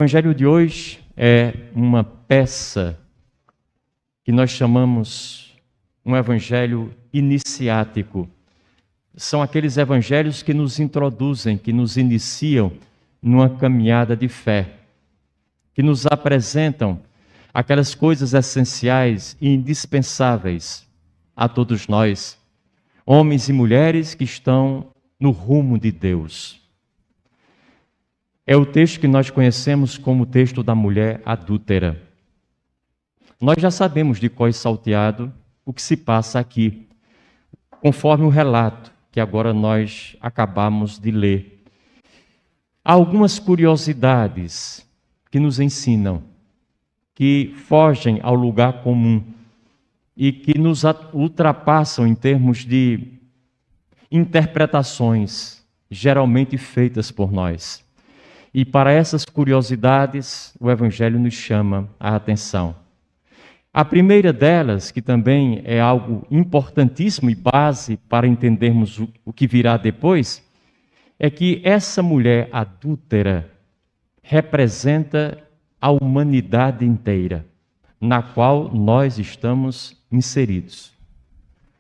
O evangelho de hoje é uma peça que nós chamamos um evangelho iniciático. São aqueles evangelhos que nos introduzem, que nos iniciam numa caminhada de fé, que nos apresentam aquelas coisas essenciais e indispensáveis a todos nós, homens e mulheres que estão no rumo de Deus. É o texto que nós conhecemos como o texto da mulher adúltera. Nós já sabemos de cor salteado o que se passa aqui, conforme o relato que agora nós acabamos de ler. Há algumas curiosidades que nos ensinam, que fogem ao lugar comum e que nos ultrapassam em termos de interpretações geralmente feitas por nós. E para essas curiosidades, o Evangelho nos chama a atenção. A primeira delas, que também é algo importantíssimo e base para entendermos o que virá depois, é que essa mulher adúltera representa a humanidade inteira, na qual nós estamos inseridos.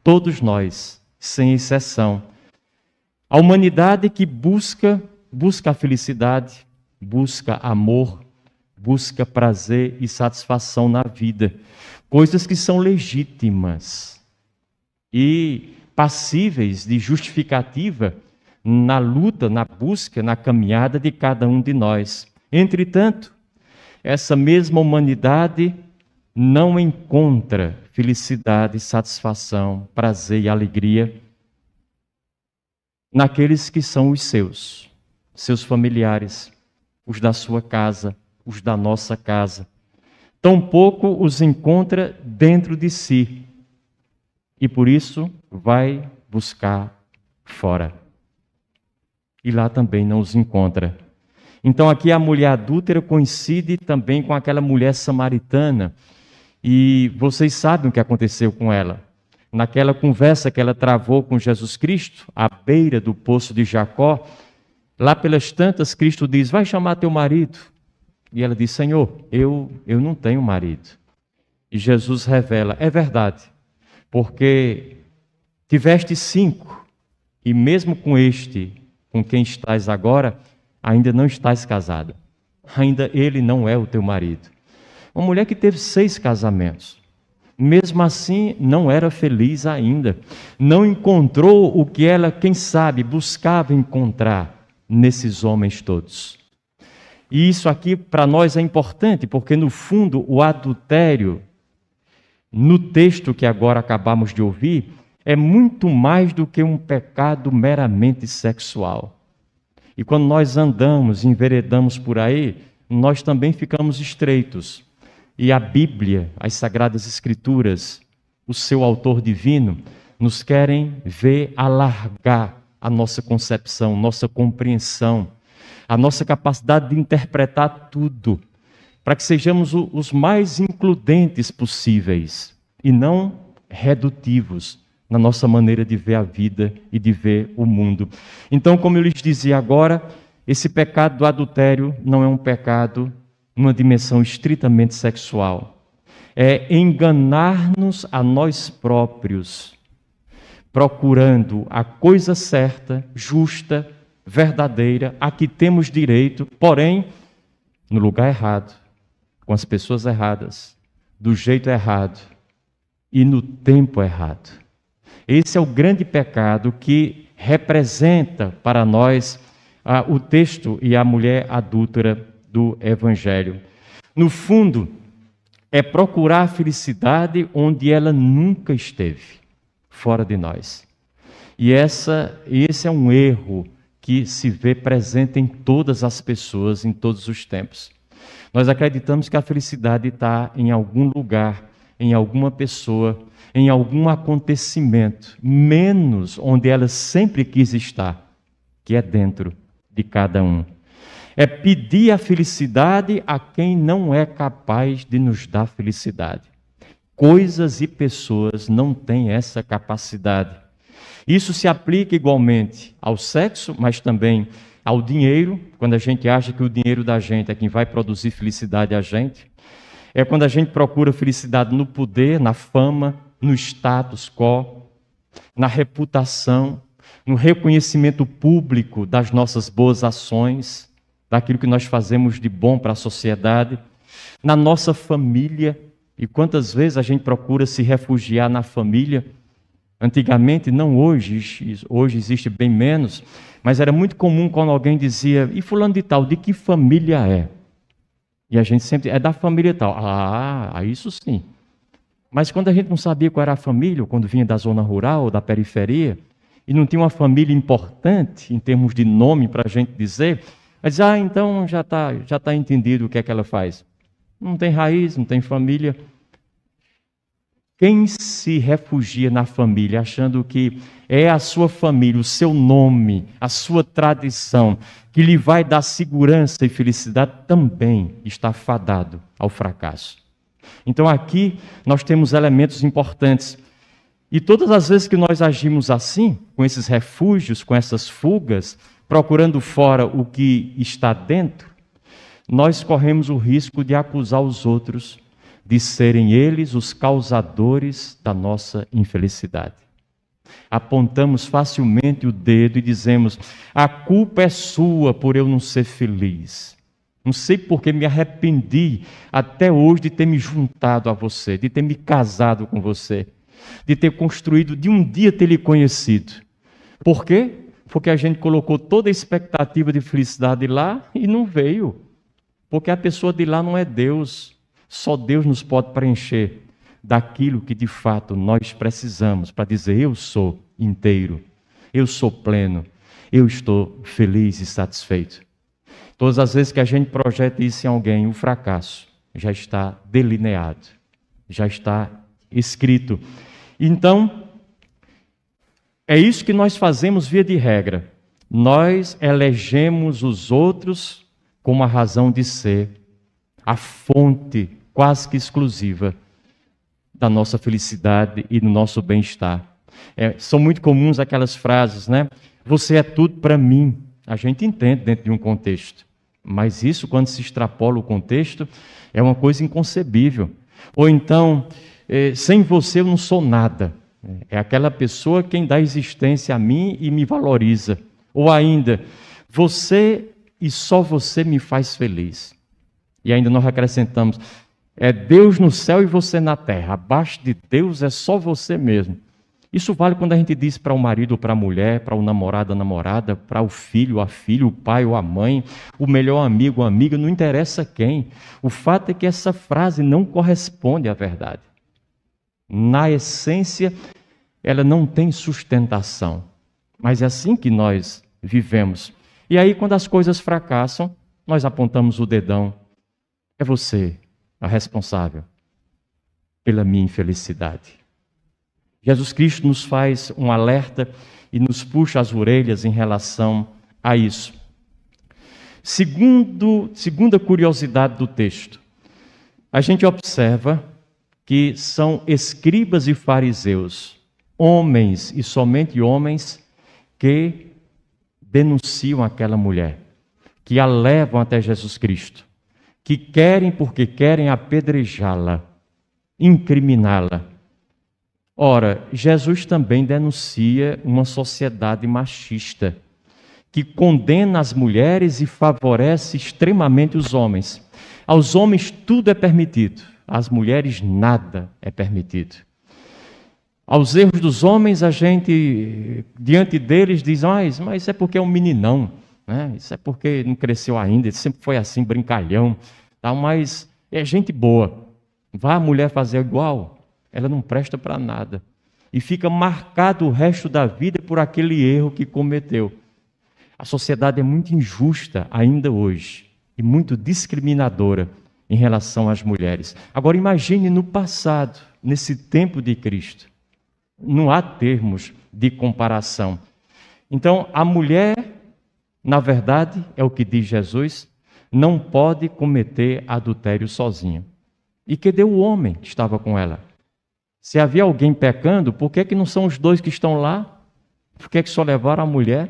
Todos nós, sem exceção. A humanidade que busca a felicidade, busca amor, busca prazer e satisfação na vida. Coisas que são legítimas e passíveis de justificativa na luta, na busca, na caminhada de cada um de nós. Entretanto, essa mesma humanidade não encontra felicidade, satisfação, prazer e alegria naqueles que são os seus familiares, os da sua casa, os da nossa casa. Tampouco os encontra dentro de si e por isso vai buscar fora. E lá também não os encontra. Então aqui a mulher adúltera coincide também com aquela mulher samaritana. E vocês sabem o que aconteceu com ela. Naquela conversa que ela travou com Jesus Cristo, à beira do poço de Jacó, lá pelas tantas, Cristo diz, vai chamar teu marido. E ela diz, Senhor, eu não tenho marido. E Jesus revela, é verdade, porque tiveste 5, e mesmo com este, com quem estás agora, ainda não estás casada. Ainda ele não é o teu marido. Uma mulher que teve 6 casamentos. Mesmo assim, não era feliz ainda. Não encontrou o que ela, quem sabe, buscava encontrar nesses homens todos. E isso aqui para nós é importante, porque no fundo o adultério, no texto que agora acabamos de ouvir, é muito mais do que um pecado meramente sexual. E quando nós andamos, enveredamos por aí, nós também ficamos estreitos. E a Bíblia, as Sagradas Escrituras, o seu autor divino, nos querem ver alargar a nossa concepção, nossa compreensão, a nossa capacidade de interpretar tudo, para que sejamos os mais includentes possíveis e não redutivos na nossa maneira de ver a vida e de ver o mundo. Então, como eu lhes dizia agora, esse pecado do adultério não é um pecado numa dimensão estritamente sexual. É enganar-nos a nós próprios, procurando a coisa certa, justa, verdadeira, a que temos direito, porém, no lugar errado, com as pessoas erradas, do jeito errado e no tempo errado. Esse é o grande pecado que representa para nós o texto e a mulher adúltera do Evangelho. No fundo, é procurar a felicidade onde ela nunca esteve, fora de nós. E esse é um erro que se vê presente em todas as pessoas, em todos os tempos. Nós acreditamos que a felicidade está em algum lugar, em alguma pessoa, em algum acontecimento, menos onde ela sempre quis estar, que é dentro de cada um. É pedir a felicidade a quem não é capaz de nos dar felicidade. Coisas e pessoas não têm essa capacidade. Isso se aplica igualmente ao sexo, mas também ao dinheiro, quando a gente acha que o dinheiro da gente é quem vai produzir felicidade a gente. É quando a gente procura felicidade no poder, na fama, no status quo, na reputação, no reconhecimento público das nossas boas ações, daquilo que nós fazemos de bom para a sociedade, na nossa família. E quantas vezes a gente procura se refugiar na família? Antigamente, não hoje, hoje existe bem menos, mas era muito comum quando alguém dizia, e fulano de tal, de que família é? E a gente sempre, é da família tal. Ah, isso sim. Mas quando a gente não sabia qual era a família, ou quando vinha da zona rural ou da periferia, e não tinha uma família importante em termos de nome para a gente dizer, mas então já tá entendido o que é que ela faz. Não tem raiz, não tem família. Quem se refugia na família achando que é a sua família, o seu nome, a sua tradição, que lhe vai dar segurança e felicidade, também está fadado ao fracasso. Então aqui nós temos elementos importantes. E todas as vezes que nós agimos assim, com esses refúgios, com essas fugas, procurando fora o que está dentro, nós corremos o risco de acusar os outros de serem eles os causadores da nossa infelicidade. Apontamos facilmente o dedo e dizemos, a culpa é sua por eu não ser feliz. Não sei porque me arrependi até hoje de ter me juntado a você, de ter me casado com você, de ter construído, de um dia ter lhe conhecido. Por quê? Porque a gente colocou toda a expectativa de felicidade lá e não veio. Porque a pessoa de lá não é Deus. Só Deus nos pode preencher daquilo que de fato nós precisamos para dizer, eu sou inteiro, eu sou pleno, eu estou feliz e satisfeito. Todas as vezes que a gente projeta isso em alguém, o fracasso já está delineado, já está escrito. Então, é isso que nós fazemos via de regra. Nós elegemos os outros como a razão de ser, a fonte quase que exclusiva da nossa felicidade e do nosso bem-estar. São muito comuns aquelas frases, né? Você é tudo para mim. A gente entende dentro de um contexto. Mas isso, quando se extrapola o contexto, é uma coisa inconcebível. Ou então, sem você eu não sou nada. É aquela pessoa quem dá existência a mim e me valoriza. Ou ainda, você e só você me faz feliz. E ainda nós acrescentamos, é Deus no céu e você na terra. Abaixo de Deus é só você mesmo. Isso vale quando a gente diz para o marido ou para a mulher, para o namorado ou a namorada, para o filho, a filha, o pai ou a mãe, o melhor amigo ou amiga, não interessa quem. O fato é que essa frase não corresponde à verdade. Na essência, ela não tem sustentação. Mas é assim que nós vivemos. E aí, quando as coisas fracassam, nós apontamos o dedão. É você a responsável pela minha infelicidade. Jesus Cristo nos faz um alerta e nos puxa as orelhas em relação a isso. Segunda curiosidade do texto. A gente observa que são escribas e fariseus, homens e somente homens, que denunciam aquela mulher, que a levam até Jesus Cristo, que querem porque querem apedrejá-la, incriminá-la. Ora, Jesus também denuncia uma sociedade machista, que condena as mulheres e favorece extremamente os homens. Aos homens tudo é permitido, às mulheres nada é permitido. Aos erros dos homens, a gente, diante deles, diz, mas isso é porque é um meninão, né? Isso é porque não cresceu ainda, ele sempre foi assim, brincalhão, tá? Mas é gente boa. Vai a mulher fazer igual, ela não presta para nada. E fica marcado o resto da vida por aquele erro que cometeu. A sociedade é muito injusta ainda hoje e muito discriminadora em relação às mulheres. Agora imagine no passado, nesse tempo de Cristo. Não há termos de comparação. Então, a mulher, na verdade, é o que diz Jesus, não pode cometer adultério sozinha. E cadê o homem que estava com ela? Se havia alguém pecando, por que não são os dois que estão lá? Por que só levaram a mulher?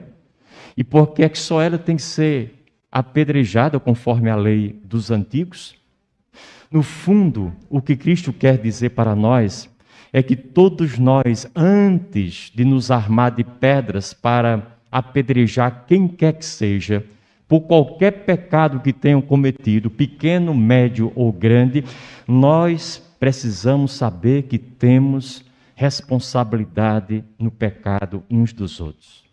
E por que é que só ela tem que ser apedrejada conforme a lei dos antigos? No fundo, o que Cristo quer dizer para nós é que todos nós, antes de nos armar de pedras para apedrejar quem quer que seja, por qualquer pecado que tenham cometido, pequeno, médio ou grande, nós precisamos saber que temos responsabilidade no pecado uns dos outros.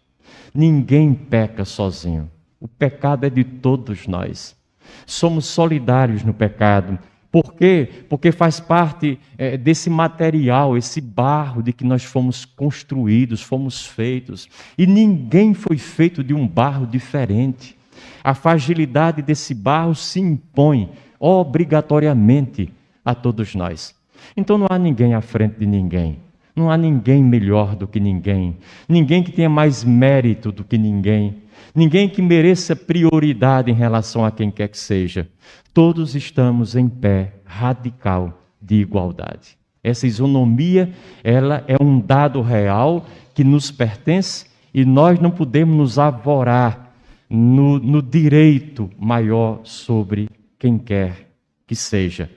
Ninguém peca sozinho. O pecado é de todos nós. Somos solidários no pecado. Por quê? Porque faz parte desse material, esse barro de que nós fomos construídos, fomos feitos. E ninguém foi feito de um barro diferente. A fragilidade desse barro se impõe obrigatoriamente a todos nós. Então não há ninguém à frente de ninguém. Não há ninguém melhor do que ninguém. Ninguém que tenha mais mérito do que ninguém. Ninguém que mereça prioridade em relação a quem quer que seja. Todos estamos em pé radical de igualdade. Essa isonomia, ela é um dado real que nos pertence e nós não podemos nos arvorar no direito maior sobre quem quer que seja.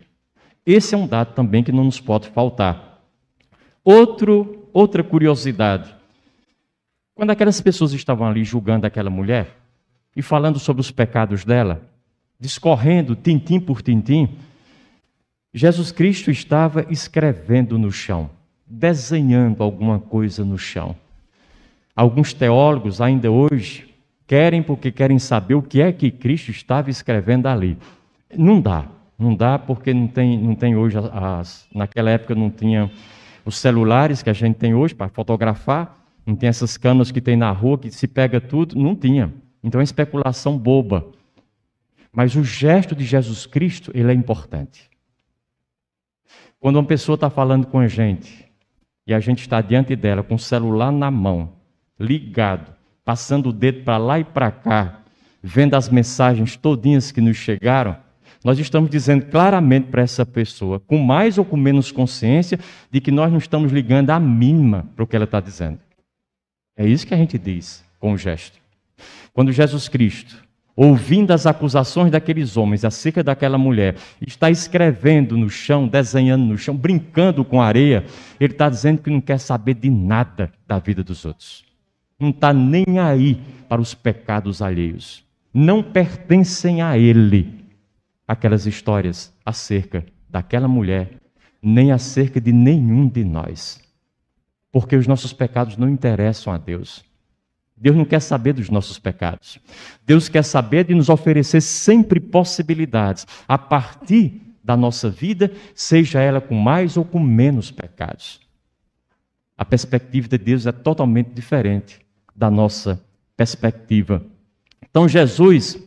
Esse é um dado também que não nos pode faltar. Outra curiosidade. Quando aquelas pessoas estavam ali julgando aquela mulher e falando sobre os pecados dela, discorrendo tintim por tintim, Jesus Cristo estava escrevendo no chão, desenhando alguma coisa no chão. Alguns teólogos ainda hoje porque querem saber o que é que Cristo estava escrevendo ali. Não dá porque não tem hoje, naquela época não tinha os celulares que a gente tem hoje para fotografar, não tem essas câmeras que tem na rua que se pega tudo, não tinha. Então é especulação boba. Mas o gesto de Jesus Cristo, ele é importante. Quando uma pessoa está falando com a gente e a gente está diante dela com o celular na mão, ligado, passando o dedo para lá e para cá, vendo as mensagens todinhas que nos chegaram, nós estamos dizendo claramente para essa pessoa, com mais ou com menos consciência, de que nós não estamos ligando a mínima para o que ela está dizendo. É isso que a gente diz com o gesto. Quando Jesus Cristo, ouvindo as acusações daqueles homens acerca daquela mulher, está escrevendo no chão, desenhando no chão, brincando com areia, ele está dizendo que não quer saber de nada da vida dos outros. Não está nem aí para os pecados alheios. Não pertencem a ele aquelas histórias acerca daquela mulher, nem acerca de nenhum de nós. Porque os nossos pecados não interessam a Deus. Deus não quer saber dos nossos pecados. Deus quer saber de nos oferecer sempre possibilidades, a partir da nossa vida, seja ela com mais ou com menos pecados. A perspectiva de Deus é totalmente diferente da nossa perspectiva. Então Jesus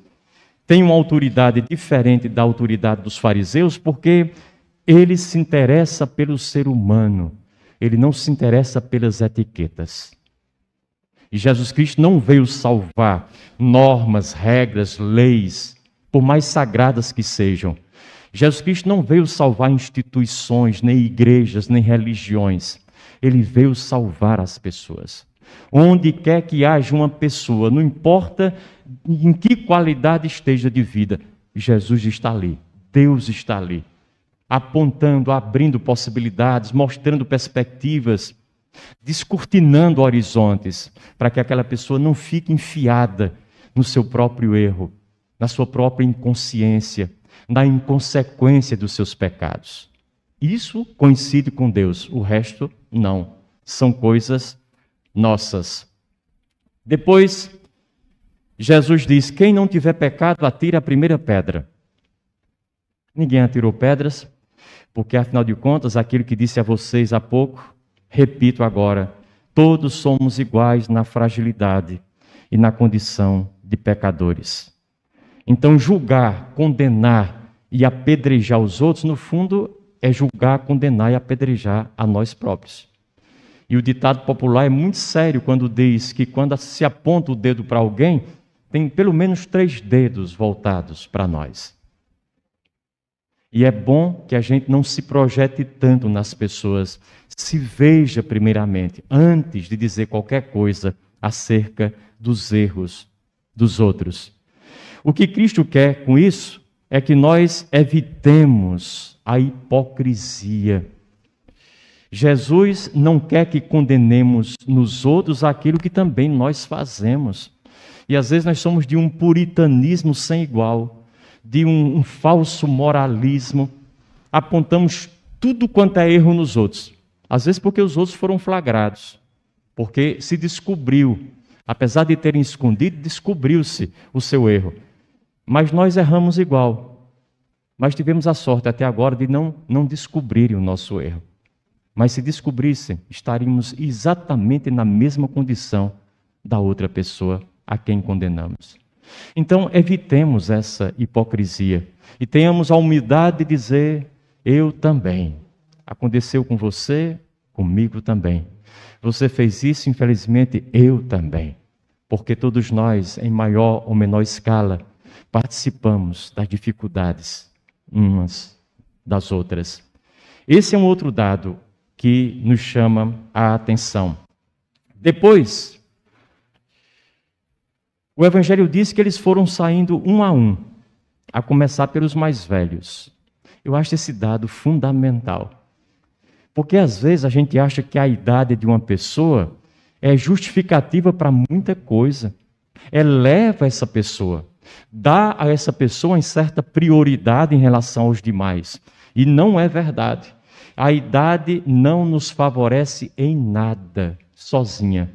tem uma autoridade diferente da autoridade dos fariseus, porque ele se interessa pelo ser humano, ele não se interessa pelas etiquetas. E Jesus Cristo não veio salvar normas, regras, leis, por mais sagradas que sejam. Jesus Cristo não veio salvar instituições, nem igrejas, nem religiões. Ele veio salvar as pessoas. Onde quer que haja uma pessoa, não importa em que qualidade esteja de vida, Jesus está ali, Deus está ali, apontando, abrindo possibilidades, mostrando perspectivas, descortinando horizontes, para que aquela pessoa não fique enfiada no seu próprio erro, na sua própria inconsciência, na inconsequência dos seus pecados. Isso coincide com Deus, o resto não. São coisas nossas. Depois, Jesus diz: quem não tiver pecado, atire a primeira pedra. Ninguém atirou pedras, porque afinal de contas, aquilo que disse a vocês há pouco, repito agora, todos somos iguais na fragilidade e na condição de pecadores. Então, julgar, condenar e apedrejar os outros, no fundo, é julgar, condenar e apedrejar a nós próprios. E o ditado popular é muito sério quando diz que quando se aponta o dedo para alguém, tem pelo menos 3 dedos voltados para nós. E é bom que a gente não se projete tanto nas pessoas, se veja primeiramente, antes de dizer qualquer coisa acerca dos erros dos outros. O que Cristo quer com isso é que nós evitemos a hipocrisia. Jesus não quer que condenemos nos outros aquilo que também nós fazemos. E às vezes nós somos de um puritanismo sem igual, de um falso moralismo, apontamos tudo quanto é erro nos outros. Às vezes porque os outros foram flagrados, porque se descobriu, apesar de terem escondido, descobriu-se o seu erro. Mas nós erramos igual. Mas tivemos a sorte até agora de não descobrirem o nosso erro. Mas se descobrissem, estaríamos exatamente na mesma condição da outra pessoa a quem condenamos. Então, evitemos essa hipocrisia e tenhamos a humildade de dizer: eu também. Aconteceu com você, comigo também. Você fez isso, infelizmente, eu também. Porque todos nós, em maior ou menor escala, participamos das dificuldades umas das outras. Esse é um outro dado que nos chama a atenção. Depois, o Evangelho diz que eles foram saindo um, a começar pelos mais velhos. Eu acho esse dado fundamental. Porque às vezes a gente acha que a idade de uma pessoa é justificativa para muita coisa. Eleva essa pessoa, dá a essa pessoa uma certa prioridade em relação aos demais. E não é verdade. A idade não nos favorece em nada, sozinha.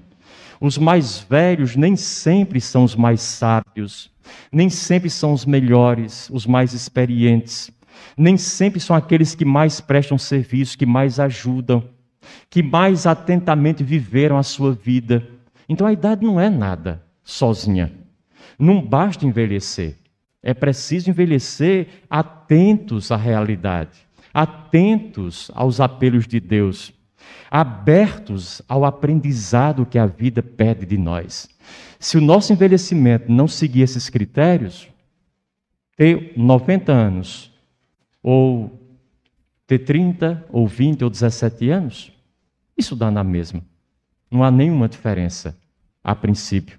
Os mais velhos nem sempre são os mais sábios, nem sempre são os melhores, os mais experientes, nem sempre são aqueles que mais prestam serviço, que mais ajudam, que mais atentamente viveram a sua vida. Então a idade não é nada sozinha. Não basta envelhecer. É preciso envelhecer atentos à realidade, atentos aos apelos de Deus, abertos ao aprendizado que a vida pede de nós. Se o nosso envelhecimento não seguir esses critérios, ter 90 anos, ou ter 30, ou 20, ou 17 anos, isso dá na mesma. Não há nenhuma diferença, a princípio.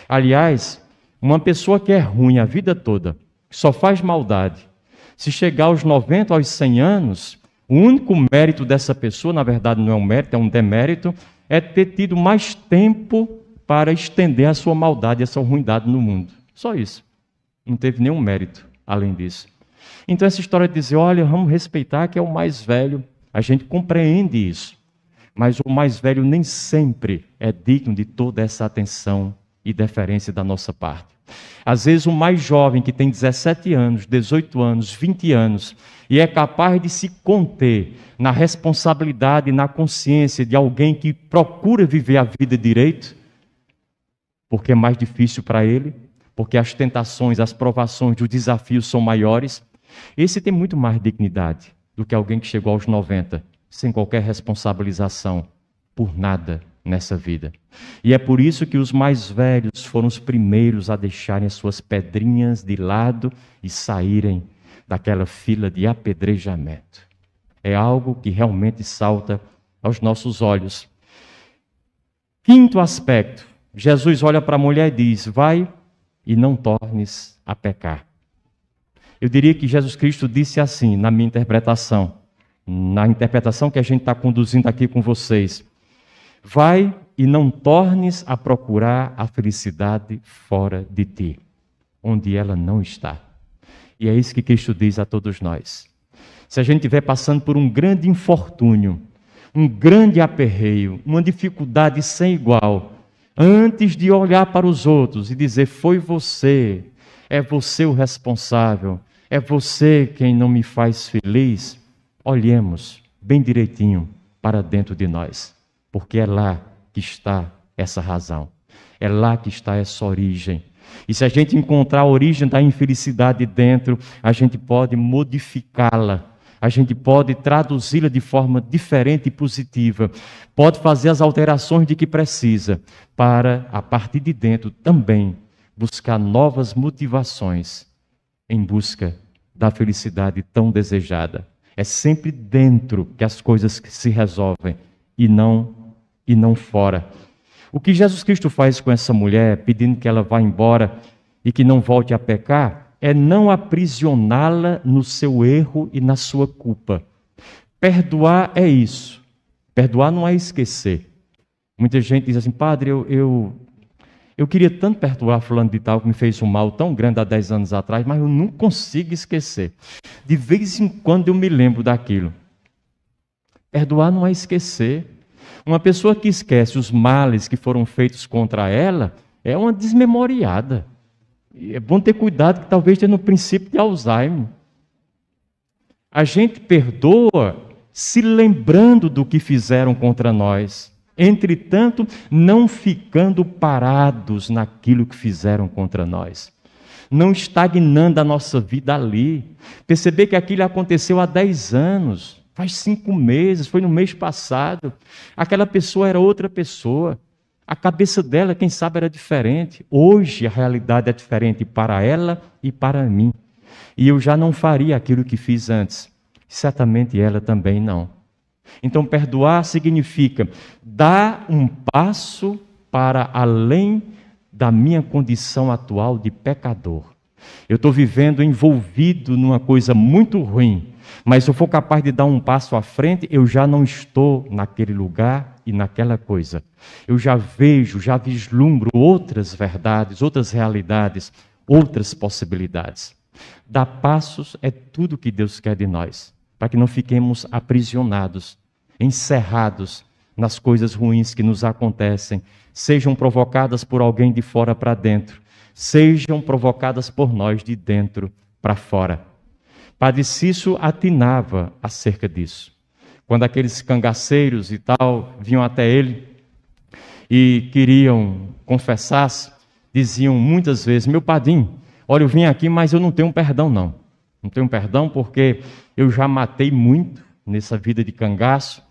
Aliás, uma pessoa que é ruim a vida toda, que só faz maldade, se chegar aos 90, aos 100 anos, o único mérito dessa pessoa, na verdade não é um mérito, é um demérito, é ter tido mais tempo para estender a sua maldade, a sua ruindade no mundo. Só isso. Não teve nenhum mérito além disso. Então essa história de dizer, olha, vamos respeitar que é o mais velho, a gente compreende isso. Mas o mais velho nem sempre é digno de toda essa atenção e deferência da nossa parte. Às vezes o mais jovem, que tem 17 anos, 18 anos, 20 anos, e é capaz de se conter na responsabilidade e na consciência de alguém que procura viver a vida direito, porque é mais difícil para ele, porque as tentações, as provações, os desafios são maiores. Esse tem muito mais dignidade do que alguém que chegou aos 90, sem qualquer responsabilização por nada nessa vida. E é por isso que os mais velhos foram os primeiros a deixarem as suas pedrinhas de lado e saírem daquela fila de apedrejamento. É algo que realmente salta aos nossos olhos. Quinto aspecto, Jesus olha para a mulher e diz, vai e não tornes a pecar. Eu diria que Jesus Cristo disse assim, na minha interpretação, na interpretação que a gente está conduzindo aqui com vocês, vai e não tornes a procurar a felicidade fora de ti, onde ela não está. E é isso que Cristo diz a todos nós. Se a gente estiver passando por um grande infortúnio, um grande aperreio, uma dificuldade sem igual, antes de olhar para os outros e dizer, foi você, é você o responsável, é você quem não me faz feliz, olhemos bem direitinho para dentro de nós. Porque é lá que está essa razão. É lá que está essa origem. E se a gente encontrar a origem da infelicidade dentro, a gente pode modificá-la. A gente pode traduzi-la de forma diferente e positiva. Pode fazer as alterações de que precisa para, a partir de dentro, também buscar novas motivações em busca da felicidade tão desejada. É sempre dentro que as coisas se resolvem e não fora. O que Jesus Cristo faz com essa mulher, pedindo que ela vá embora e que não volte a pecar, é não aprisioná-la no seu erro e na sua culpa. Perdoar é isso. Perdoar não é esquecer. Muita gente diz assim, padre, eu queria tanto perdoar fulano de tal que me fez um mal tão grande há 10 anos atrás, mas eu não consigo esquecer. De vez em quando eu me lembro daquilo. Perdoar não é esquecer. Uma pessoa que esquece os males que foram feitos contra ela é uma desmemoriada. E é bom ter cuidado que talvez tenha no princípio de Alzheimer. A gente perdoa se lembrando do que fizeram contra nós. Entretanto, não ficando parados naquilo que fizeram contra nós. Não estagnando a nossa vida ali. Perceber que aquilo aconteceu há 10 anos, faz 5 meses, foi no mês passado. Aquela pessoa era outra pessoa. A cabeça dela, quem sabe, era diferente. Hoje a realidade é diferente para ela e para mim. E eu já não faria aquilo que fiz antes. Certamente ela também não. Então, perdoar significa dar um passo para além da minha condição atual de pecador. Eu estou vivendo envolvido numa coisa muito ruim, mas se eu for capaz de dar um passo à frente, eu já não estou naquele lugar e naquela coisa. Eu já vejo, já vislumbro outras verdades, outras realidades, outras possibilidades. Dar passos é tudo que Deus quer de nós, para que não fiquemos aprisionados, encerrados nas coisas ruins que nos acontecem, sejam provocadas por alguém de fora para dentro, sejam provocadas por nós de dentro para fora. Padre Cício atinava acerca disso. Quando aqueles cangaceiros e tal vinham até ele e queriam confessar-se, diziam muitas vezes, meu padrinho, olha, eu vim aqui, mas eu não tenho perdão não. Não tenho perdão porque eu já matei muito nessa vida de cangaço,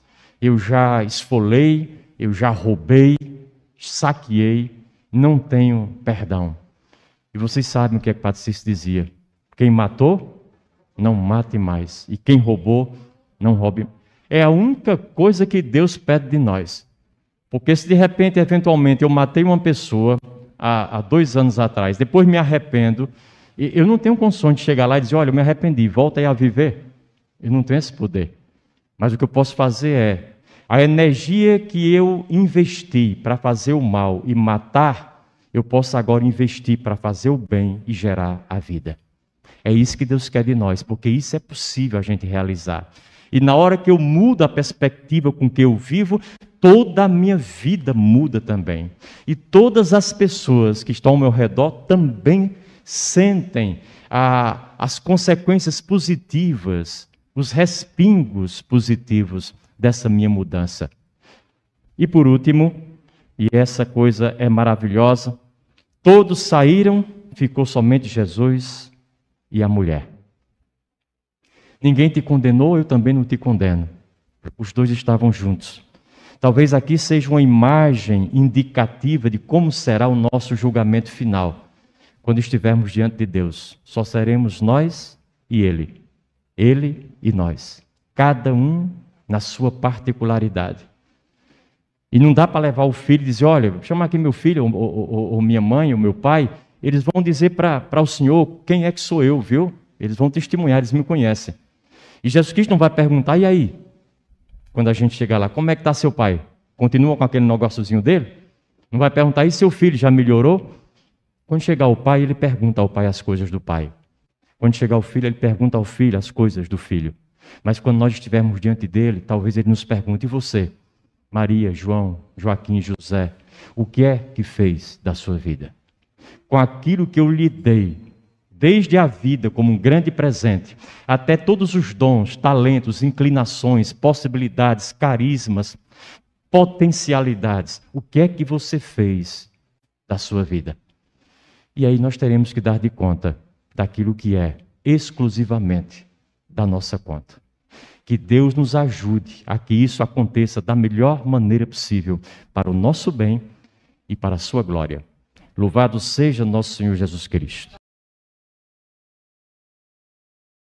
eu já esfolei, eu já roubei, saqueei, não tenho perdão. E vocês sabem o que é que Padre Cício dizia. Quem matou, não mate mais. E quem roubou, não roube. É a única coisa que Deus pede de nós. Porque se de repente, eventualmente, eu matei uma pessoa há 2 anos atrás, depois me arrependo, eu não tenho condições de chegar lá e dizer, olha, eu me arrependi, volta aí a viver. Eu não tenho esse poder. Mas o que eu posso fazer é, a energia que eu investi para fazer o mal e matar, eu posso agora investir para fazer o bem e gerar a vida. É isso que Deus quer de nós, porque isso é possível a gente realizar. E na hora que eu mudo a perspectiva com que eu vivo, toda a minha vida muda também. E todas as pessoas que estão ao meu redor também sentem as consequências positivas, os respingos positivos dessa minha mudança. E por último, e essa coisa é maravilhosa, todos saíram, ficou somente Jesus e a mulher. Ninguém te condenou, eu também não te condeno. Os dois estavam juntos. Talvez aqui seja uma imagem indicativa de como será o nosso julgamento final. Quando estivermos diante de Deus, só seremos nós e Ele. Ele e nós. Cada um na sua particularidade. E não dá para levar o filho e dizer, olha, chama aqui meu filho, ou minha mãe, ou meu pai. Eles vão dizer para o Senhor quem é que sou eu, viu? Eles vão testemunhar, eles me conhecem. E Jesus Cristo não vai perguntar, e aí? Quando a gente chegar lá, como é que está seu pai? Continua com aquele negóciozinho dele? Não vai perguntar, e seu filho já melhorou? Quando chegar o pai, ele pergunta ao pai as coisas do pai. Quando chegar o filho, ele pergunta ao filho as coisas do filho. Mas quando nós estivermos diante dele, talvez ele nos pergunte, e você? Maria, João, Joaquim, José, o que é que fez da sua vida? Com aquilo que eu lhe dei, desde a vida como um grande presente, até todos os dons, talentos, inclinações, possibilidades, carismas, potencialidades. O que é que você fez da sua vida? E aí nós teremos que dar de conta daquilo que é exclusivamente da nossa conta. Que Deus nos ajude a que isso aconteça da melhor maneira possível para o nosso bem e para a sua glória. Louvado seja nosso Senhor Jesus Cristo.